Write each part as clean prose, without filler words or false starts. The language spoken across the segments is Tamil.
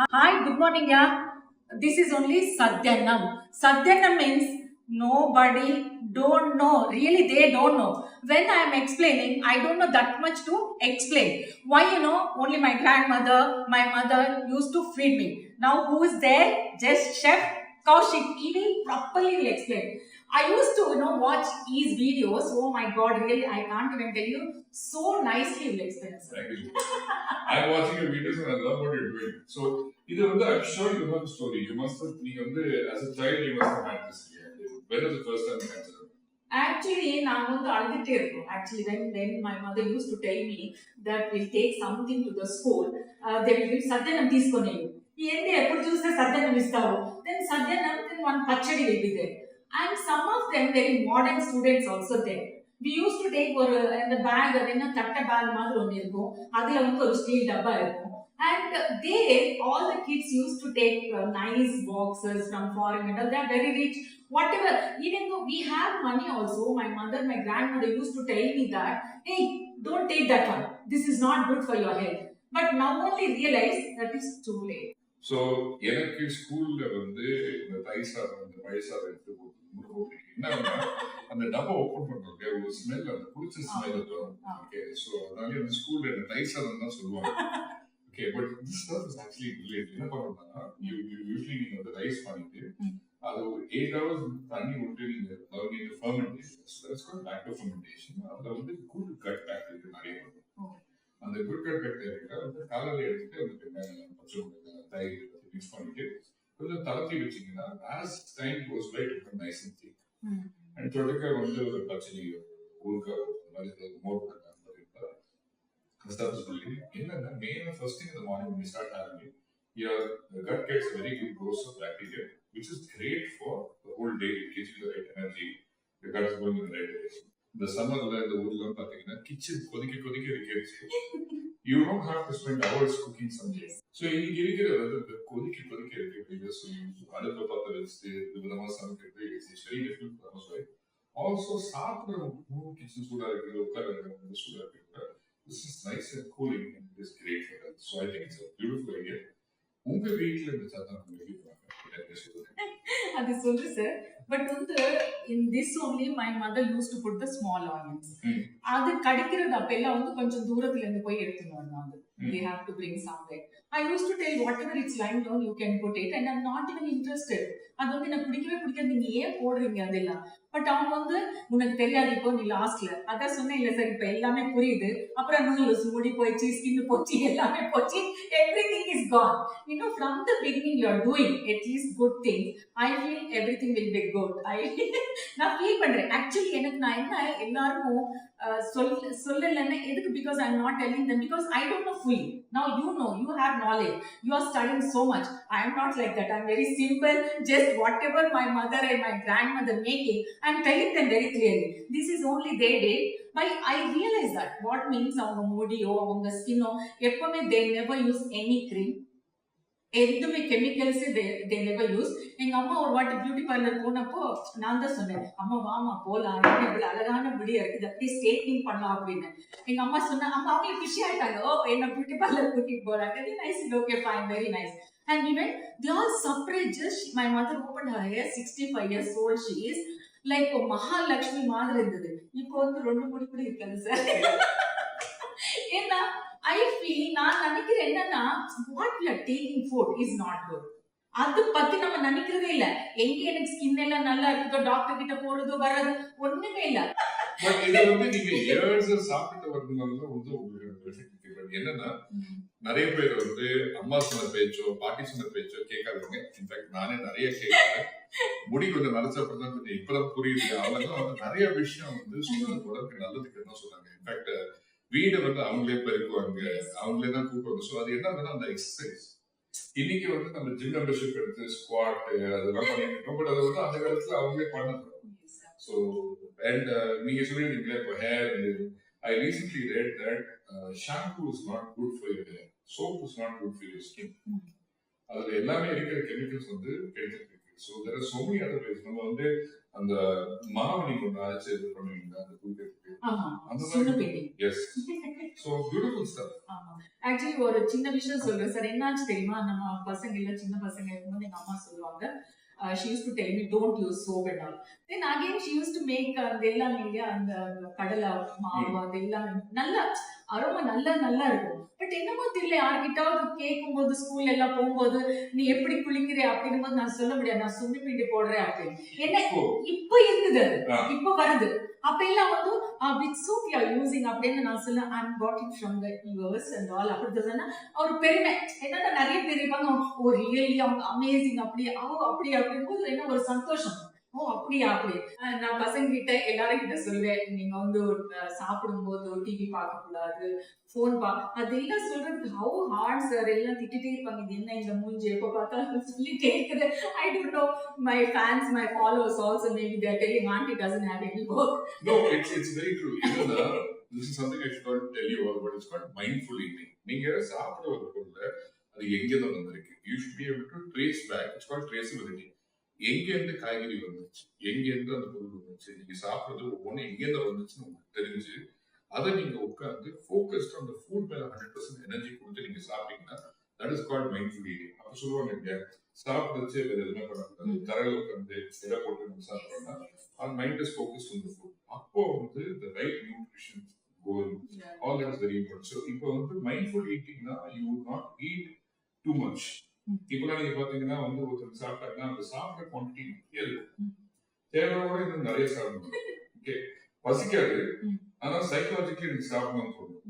Hi, good morning, yeah. This is only Sadhyanam. Sadhyanam means nobody don't know. Really, they don't know. When I am explaining, I don't know that much to explain. Why, only my grandmother, my mother used to feed me. Now, who is there? Just Chef Kaushik. He will properly will explain. I used to, watch his videos. Oh my God, really, I can't even tell you. So nicely will explain. Thank you. I'm watching your videos and I love what you're doing. So, I'm sure you know the story. You must have, as a child, you must have had this. When was the first time you had it? Actually, நான் வந்து அழுதுட்டே இருக்கும். Actually, when my mother used to tell me that we'll take something to the school, they will give Sadhyanam తీసుకొని ఏంటి ఎప్పుడు చూస్తే Sadhyanam ఇస్తావు. Then Sadhyanam, then one pachadi will be there. And some of them very modern students also there. We used to take ஒரு இந்த பேக் அது என்ன தட்டை பேக் மாதிரி ஒன்று இருக்கும். அதுல வந்து ஒரு ஸ்டீல் டப்பா இருக்கும். And they, all the kids used to take nice boxes from foreign and all. They are very rich. Whatever, even though we have money also, my mother, my grandmother used to tell me that, hey, don't take that one. This is not good for your health. But now only realize that is too late. So, எனக்கு ஸ்கூல்ல வந்து இந்த தயிர் சாதம் இந்த பழைய சாதம் எடுத்து போட்டு என்னன்னா அந்த டப்பா ஓப்பன் பண்றோம் ஒரு ஸ்மெல் அந்த புடிச்ச ஸ்மெல் இருக்கும் ஓகே ஸோ அதனால வந்து ஸ்கூல்ல இந்த தயிர் சாதம் தான் சொல்லுவாங்க okay but this stuff is actually relate என்ன பண்ணுறாங்கன்னா யூஸ்வலி நீங்க வந்து ரைஸ் பண்ணிட்டு அது ஒரு 8 hours தண்ணி விட்டு நீங்க fermentation so that's called lacto fermentation அதில் வந்து குட் கட் பாக்டீரியா நிறைய வரும் அந்த குட் கட் பாக்டீரியா வந்து கலரில் எடுத்துட்டு அதுக்கு பச்சை தயிர் மிக்ஸ் பண்ணிட்டு கொஞ்சம் தளர்த்தி வச்சிங்கன்னா as time goes by it becomes nice and thick and தொடுக்க வந்து ஒரு பச்சடி ஊறுகாய் மாதிரி மோர் the stuff is building என்னன்னா main first thing in the morning when you start having it your gut gets a very good dose of bacteria which is great for the whole day. It gives you the right energy, your gut is going in the right direction. இந்த சம்மர்ல இந்த ஊர்ல பாத்தீங்கன்னா கிச்சன் கொதிக்க கொதிக்க இருக்கிறது you don't have to spend hours cooking something. So இன்னைக்கு இருக்கிற வெதர் கொதிக்க கொதிக்க இருக்கு அடுப்பை பத்த வச்சுட்டு விதமா சமைக்கிறது it's very difficult for us right also சாப்பிடுற கிச்சன் சூடா இருக்குது உட்கார சூடா இருக்கு this is nice and cooling and it is great for health. So I think it's a beautiful idea. உங்க வீட்ல இந்த சாதம் அது சொல்லு சார் பட் வந்து in this only my mother used to put the small onions அது கடிக்கிறது அப்பெல்லாம் வந்து கொஞ்சம் தூரத்துல இருந்து போய் எடுத்துட்டு வந்தாங்க they have to bring somewhere. I used to tell whatever it's lying down you can put it and I'm not even interested. அது வந்து எனக்கு பிடிக்கவே பிடிக்காது நீங்க ஏன் போடுறீங்க அதெல்லாம் பட் அவங்க வந்து உனக்கு தெரியாது இப்போ நீ லாஸ்ட்ல அதான் சொன்னேன் இல்ல சார் இப்ப எல்லாமே புரியுது அப்புறம் நூல்ஸ் முடி போயிடுச்சு ஸ்கின் போச்சு எல்லாமே போச்சு everything is gone. From the beginning you are doing at least good things. I feel everything will be good. நான் ஃபீல் பண்றேன் ஆக்சுவலி எனக்கு நான் என்ன எல்லாருக்கும் சொல்லலன்னா எதுக்கு because I am not telling them because I don't know fully. Now you have knowledge, you are studying so much. I am not like that. I am very simple, just whatever my mother and my grandmother making I'm telling them very clearly this is only their day. But I realize that what means அவங்க முடியோ அவங்க ஸ்கின்னோ எப்பவுமே they never use any cream எதுவுமே கெமிக்கல்ஸ் they never use. எங்க அம்மா ஒரு வாட்டி பியூட்டி பார்லர் போனப்போ நான் தான் சொன்னேன் அம்மா வாமா போலாம் இவ்வளவு அழகான முடியா இருக்குது அப்படியே ஸ்ட்ரெயிட்னிங் பண்ணலாம் அப்படின்னு எங்க அம்மா சொன்னா அம்மா அவங்க குஷி ஆயிட்டாங்க ஓ என்ன பியூட்டி பார்லர் கூட்டிட்டு போறாங்க nice okay fine very nice. And even they all separate just my mother opened her hair 65 years old she is like Mahalakshmi மாதிரி இருந்தது இப்போ வந்து ரெண்டு முடி கூட இருக்காது சார் ஏன்னா I feel நான் நினைக்கிறேன் என்னன்னா what we are taking food is not good. அது பத்தி நம்ம நினைக்கிறதே இல்ல எங்க எனக்கு ஸ்கின் எல்லாம் நல்லா இருக்குதோ டாக்டர் கிட்ட போறதோ வர்றது ஒண்ணுமே இல்ல பட் இது வந்து நீங்க இயர்ஸ் சாப்பிட்டு வரதுனால வந்து உங்களுக்கு என்னன்னா நிறைய பேர் வந்து அம்மா சொன்ன பேச்சோ பாட்டி சொன்ன பேச்சோ கேட்காதவங்க இன்ஃபேக்ட் நானே நிறைய கேட்கிறேன் முடி கொஞ்சம் மறைச்சப்பறம் தான் கொஞ்சம் இப்பதான் புரியுது அவங்க வந்து நிறைய விஷயம் வந்து சொன்னது உடம்புக்கு நல்லதுக்கு என்ன சொன்னாங்க இன்ஃபேக்ட் வீடு வந்து அவங்களே பெருக்குவாங்க அவங்களே தான் கூப்பிடுவாங்க ஸோ அது என்ன அந்த எக்ஸசைஸ் இன்னைக்கு வந்து நம்ம ஜிம் மெம்பர்ஷிப் எடுத்து ஸ்குவாட் அதெல்லாம் பண்ணிட்டு இருக்கோம் பட் அதை வந்து அந்த காலத்துல அவங்களே பண்ணது ஸோ அண்ட் நீங்க சொல்லிருக்கீங்களா இப்போ hair I recently read that shampoo is not good for your hair, soap is not good for your skin. அதுல எல்லாமே இருக்கிற கெமிக்கல்ஸ் வந்து கிடைச்சிருக்கு so there are so many other ways. நம்ம வந்து அந்த மாவு நீங்க ஒன்று அரைச்சு இது பண்ணுவீங்களா அந்த குளிக்கிறதுக்கு அந்த மாதிரி. Yes, so beautiful stuff. Actually ஒரு சின்ன விஷயம் சொல்றேன் சார். என்னாச்சு தெரியுமா, நம்ம பசங்க எல்லாம் சின்ன பசங்க இருக்கும்போது எங்க அம்மா சொல்லுவாங்க, she used to tell me don't use soap and all. Then again she used to make அதெல்லாம் இல்லையா அந்த கடலை மாவு அதெல்லாம் நல்லா அரோமா நல்லா இருக்கும். பட் என்னமோ தெரியல, யார்கிட்டாவது கேட்கும் போது ஸ்கூல்ல எல்லாம் போகும்போது நீ எப்படி குளிக்கிற அப்படின்னும் போது நான் சொல்ல முடியாது, நான் சுண்டி பிண்டி போடுறேன் அப்படின்னு. என்ன இப்ப இருக்குது, இப்ப வருது. அப்ப எல்லாம் வந்து with soap you are using அப்படின்னு நான் சொல்ல, I am got it from the US and all. அப்படி சொன்னா ஒரு பெருமை என்னன்னா, நிறைய பேர் இருப்பாங்க, ஓ ரியலி அவங்க அமேசிங் அப்படி அப்படி அப்படிங்கும்போது என்ன ஒரு சந்தோஷம். ஓ அப்படியா அப்படி. நான் பசங்க கிட்ட எல்லாரும் கிட்ட சொல்லுவேன், நீங்க வந்து சாப்பிடும் போது டிவி பார்க்க கூடாது, போன் அதெல்லாம் சொல்றதுக்கு ஹவு ஹார்ட் சார். எல்லாம் திட்டிட்டே இருப்பாங்க, இது என்ன இந்த மூஞ்சி எப்ப பார்த்தாலும் சொல்லி கேட்குது. I don't know, my fans my followers also maybe they are telling aunty doesn't have any work. No, it's very true. This is something I should not tell you all, but it's called mindful eating. நீங்க சாப்பிடுற ஒரு பொருளை அது எங்க தான் வந்திருக்கு, you should be able to trace back. It's called traceability. எங்க இருந்து காய்கறி வந்துச்சு, எங்க இருந்து அந்த பொருள் வந்துச்சு, நீங்க சாப்பிடுறது ஒவ்வொன்றும் எங்க இருந்து வந்துச்சுன்னு உங்களுக்கு தெரிஞ்சு அதை நீங்க உட்கார்ந்து ஃபோக்கஸ்ட் அந்த ஃபுட் மேல 100% எனர்ஜி கொடுத்து நீங்க சாப்பிட்டீங்கன்னா that is called mindful eating. அப்ப சொல்லுவாங்க இல்லையா, சாப்பிடுச்சு வேற எதுவுமே பண்ணக்கூடாது, தரையில உட்காந்து இலை போட்டு நம்ம சாப்பிட்டோம்னா our mind is focused on the food. அப்போ வந்து the right nutrition goal, all that is very important. So இப்போ வந்து mindful eating னா you would not eat too much. இப்போலாம் நீங்க பாத்தீங்கன்னா வந்து ஒருத்தர் சாப்பிட்டாங்கன்னா அந்த சாப்பிட்ற குவான்டிட்டி நிறைய இருக்கும், தேவையோட இது நிறைய சாப்பிடணும். ஓகே, பசிக்காது, ஆனா சைக்காலஜிக்கலி எனக்கு சாப்பிடணும்னு தோணும்.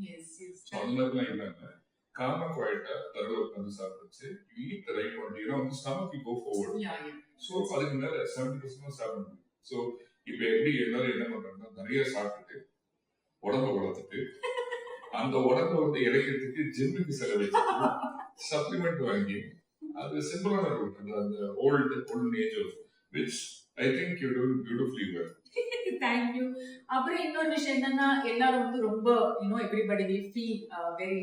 அந்த மாதிரிலாம் இல்லாம காம குவாய்ட்டா தரையில உட்காந்து சாப்பிடுச்சு, you eat the right quantity, ஏன்னா வந்து stomach will go forward. So அதுக்கு மேல 70% சாப்பிட முடியும். ஸோ இப்ப எப்படி எல்லாரும் என்ன பண்றாங்கன்னா, நிறைய சாப்பிட்டுட்டு உடம்ப வளர்த்துட்டு அந்த உடம்ப வந்து இறக்கிறதுக்கு ஜிம்முக்கு செலவழிச்சு சப்ளிமெண்ட் வாங்கி, அது சிம்பிளான ரூட், அந்த old age of which I think you doing beautifully well. Thank you. அப்புறம் இன்னொரு விஷயம் என்னன்னா, எல்லாரும் வந்து ரொம்ப everybody will feel very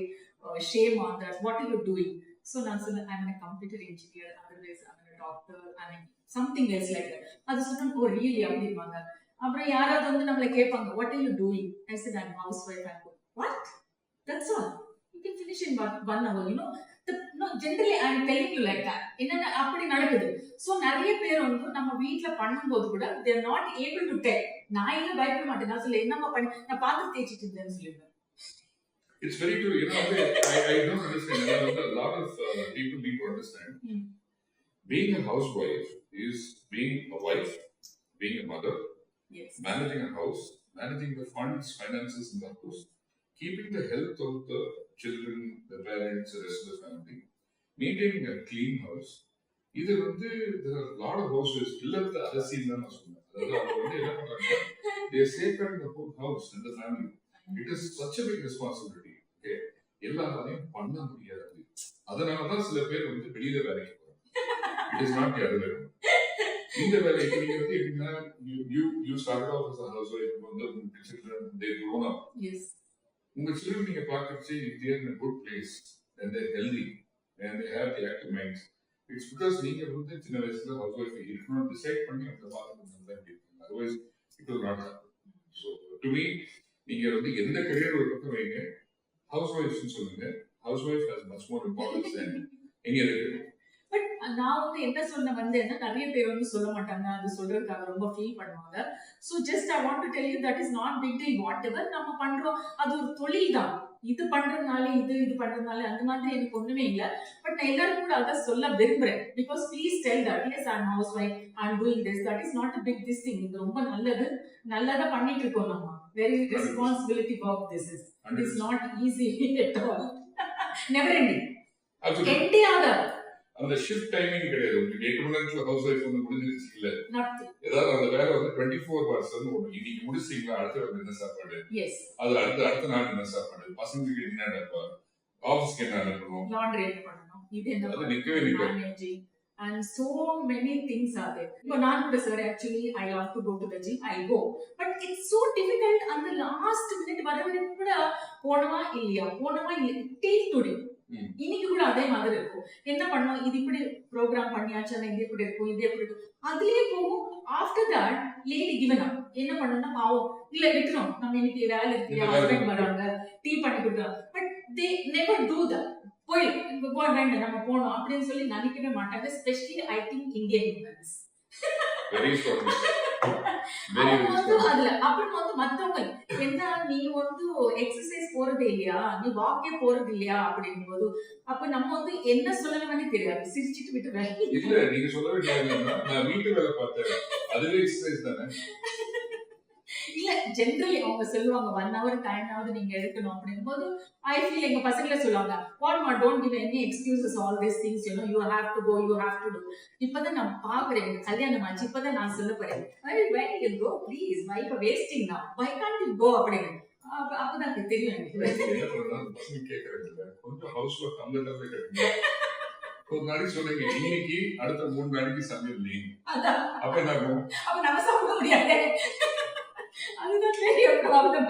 shame on that, what are you doing. So நான் சொன்னேன், I'm a computer engineer, otherwise I'm a doctor, I'm something else like that. அது சொன்னா ஓ ரியலி அப்படிம்பாங்க. அப்புறம் யாராவது வந்து நம்மளை கேட்பாங்க, what are you doing. I said I'm housewife. I go, what, that's all, you can finish in 1 hour, no, generally I'm telling you like that. என்னன்னா அப்படி நடக்குது. சோ நிறைய பேர் வந்து நம்ம வீட்ல பண்ணும்போது கூட they are not able to tell. நான் இல்ல பயப்பட மாட்டேன், நான் சொல்ல என்னமா பண்ணி நான் பாத்து தேய்ச்சிட்டு இருந்தேன்னு சொல்லிடுவேன். It's very true. I don't understand. A lot of people need to understand. Being a housewife is being a wife, being a mother, managing a house, managing the funds, finances in the house, keeping the health of the children, the parents, the rest of the family, maintaining a clean house. இது வந்து there are a lot of housewives இல்லத்த அரசின்னு தான் நான் சொன்னேன். அதாவது அவங்க வந்து என்ன பண்றாங்க, they safeguard the whole house and the family. It is such a big responsibility. Okay, எல்லாரையும் பண்ண முடியாது. அதனாலதான் சில பேர் வந்து வெளியில வேலைக்கு போறாங்க. It is not the other way. இந்த வேலைக்கு நீங்க வந்து எப்படின்னா, you started off as a housewife, வந்து உங்க children they grown up. Yes. உங்க children நீங்க பார்க்கறச்சு they are in a good place and they are healthy and they have the active minds. It's because நீங்க வந்து சின்ன வயசுல housewife இருக்கணும் டிசைட் பண்ணி அந்த பார்த்துக்கணும் தான் இருக்கீங்க. Otherwise it will not happen. So to me, நீங்க வந்து எந்த கரியர் ஒரு பக்கம் வைங்க, housewife சொல்லுங்க. Housewife has much more importance than any other career. But நான் வந்து என்ன சொல்ல வந்தேன்னா, நிறைய பேர் வந்து சொல்ல மாட்டாங்க, அது சொல்றதுக்காக ரொம்ப ஃபீல் பண்ணுவாங்க. So just I want to tell you that is not big deal. Whatever நம்ம பண்றோம் அது ஒரு தொழில் தான். இது பண்றதுனால இது பண்றதுனால அந்த மாதிரி எனக்கு ஒண்ணுமே இல்லை. பட் நான் எல்லாரும் கூட அதான் சொல்ல விரும்புறேன். Because please tell that as I am housewife, I am doing this, that is not a big this thing. இது ரொம்ப நல்லது, நல்லதா பண்ணிட்டு இருக்கோம் நம்ம. Very responsibility of this is it is not easy at all. Never ending, எண்டே ஆகாது. அந்த ஷிஃப்ட் டைமிங் கிடையாது. உங்களுக்கு 8 மணி நேரத்துல ஹவுஸ் வைஃப் வந்து முடிஞ்சிருச்சு இல்ல, ஏதாவது அந்த வேலை வந்து 24 hours ஒண்ணு. இன்னைக்கு முடிச்சிட்டீங்களா, அடுத்த வேலை என்ன சாப்பாடு, அது அடுத்த நாள் என்ன சாப்பாடு, பசங்களுக்கு என்ன அனுப்பாரு, ஆபீஸ்க்கு என்ன அனுப்பணும், லாண்ட்ரி என்ன பண்ணணும், இது என்ன நிக்கவே நிக்காது. And so many things are there. But நான் கூட sir, actually I love to go to the gym, I go, but it's so difficult. அந்த last minute வர வரைக்கும் கூட போனவா இல்லையா till today இன்னைக்கு கூட அதே மாதிரி இருக்கும். என்ன பண்ணோம், இது இப்படி ப்ரோக்ராம் பண்ணியாச்சு, இது இப்படி இருக்கும், இது எப்படி இருக்கும், அதுலயே போகும். After that lady given up. என்ன பண்ணணும்னா பாவம் இல்ல விட்டுரும், நம்ம இன்னைக்கு வேலை இருக்கு, ஹஸ்பண்ட் வராங்க, டீ பண்ணி கொடுக்குறாங்க, but they never do that. போய் வேண்டாம் நம்ம போனோம் அப்படின்னு சொல்லி நினைக்கவே மாட்டாங்க. Specially I think Indian women's. Very strong. அதுல அப்புறம் மத்தவங்க என்ன நீ எக்ஸசைஸ் போறது இல்லையா, நீ வாக்கே போறது இல்லையா அப்படிங்கும் போது அப்ப நம்ம என்ன சொல்லணும்னு தெரியாது, சிரிச்சிட்டு விட்டுறேன். இல்ல நீங்க சொல்ல வேண்டியது நான் வீட்டு வேலை பார்த்தேன், அதுவே எக்ஸசைஸ் தானே. இல்ல ஜெனரலி அவங்க சொல்லுவாங்க 1 hour டைம் ஆவது நீங்க எடுக்கணும் அப்படிங்கும் போது ஐ ஃபீல் எங்க பசங்களே சொல்லுவாங்க, வாட் மா don't give any excuses all this things, you have to go, you have to do. இப்பதான் நான் பாக்குறேன், கல்யாணம் ஆச்சு, இப்பதான் நான் சொல்ல போறேன், when you go please, why you wasting now, why can't you go அப்படின்னு. அப்பதான் எனக்கு தெரியும் எனக்கு என்ன பண்ணலாம். பசங்க கேக்குறாங்க கொஞ்சம் ஹவுஸ் ஒர்க் அந்த லெவல்ல கேக்குங்க. ஒரு நாளைக்கு சொல்லுங்க இன்னைக்கு அடுத்த 3 நாளைக்கு சமையல் நீ, அதான் அப்ப என்ன ஆகும், அப்ப நம்ம சாப்பிட முடியாது. அதுதான் பெரிய ப்ராப்ளம்.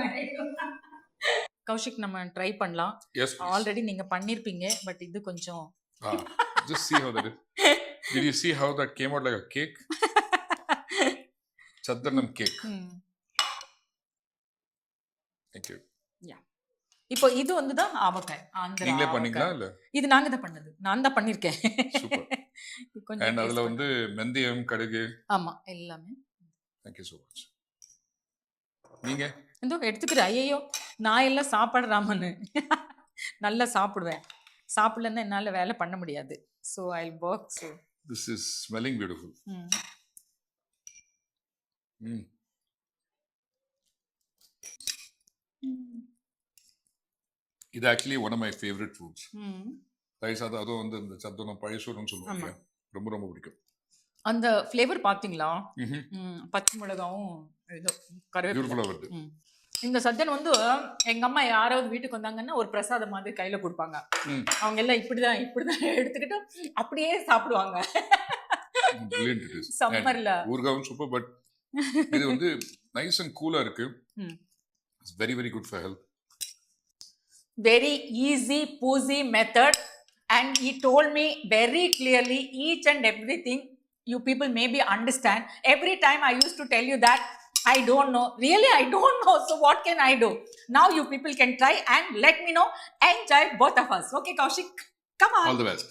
கௌஷிக் நம்ம ட்ரை பண்ணலாம். ஆல்ரெடி நீங்க பண்ணிருப்பீங்க, பட் இது கொஞ்சம் just see how that is. Did you see how that came out like a cake? Chaddanam cake. Thank you. Yeah. இப்போ இது தான் ஆவக்காய். நீங்களே பண்ணீங்களா இல்ல? இது நாங்க தான் பண்ணது, நான் தான் பண்ணிருக்கேன். சூப்பர். And அதுல மெந்தியம், கடுகு, ஆமா எல்லாமே. Thank you so much. நீங்க எந்தோ எடுத்துக்கிறேன். ஐயோ நான் எல்லாம் சாப்பிடுறாமன்னு நல்லா சாப்பிடுவேன், சாப்பிடலன்னா என்னால வேலை பண்ண முடியாது. So I'll work. So this is smelling beautiful. இது actually one of my favorite foods. ரைசாதா அதுவும் இந்த சத்தனம் பழையசோறுன்னு சொல்லுவாங்க, ரொம்ப ரொம்ப பிடிக்கும். அந்த ஃப்ளேவர் பாத்தீங்களா, பச்சை மிளகாவும் பியூட்டிஃபுல்லா வருது. இந்த சத்தன் எங்க அம்மா யாராவது வீட்டுக்கு வந்தாங்கன்னா ஒரு பிரசாதம் மாதிரி கையில கொடுப்பாங்க. அவங்க எல்லாம் இப்படிதான் எடுத்துக்கிட்டு அப்படியே சாப்பிடுவாங்க. சம்மர்ல ஊர்காவும் சூப்பர், பட் இது நைஸ் அண்ட் கூலா இருக்கு. It's very very good for health. Very easy poosy method, and he told me very clearly each and everything. You people maybe understand. Every time I used to tell you that I don't know, really I don't know, so what can I do? Now you people can try and let me know. Enjoy both of us. Okay Kaushik, come on. All the best.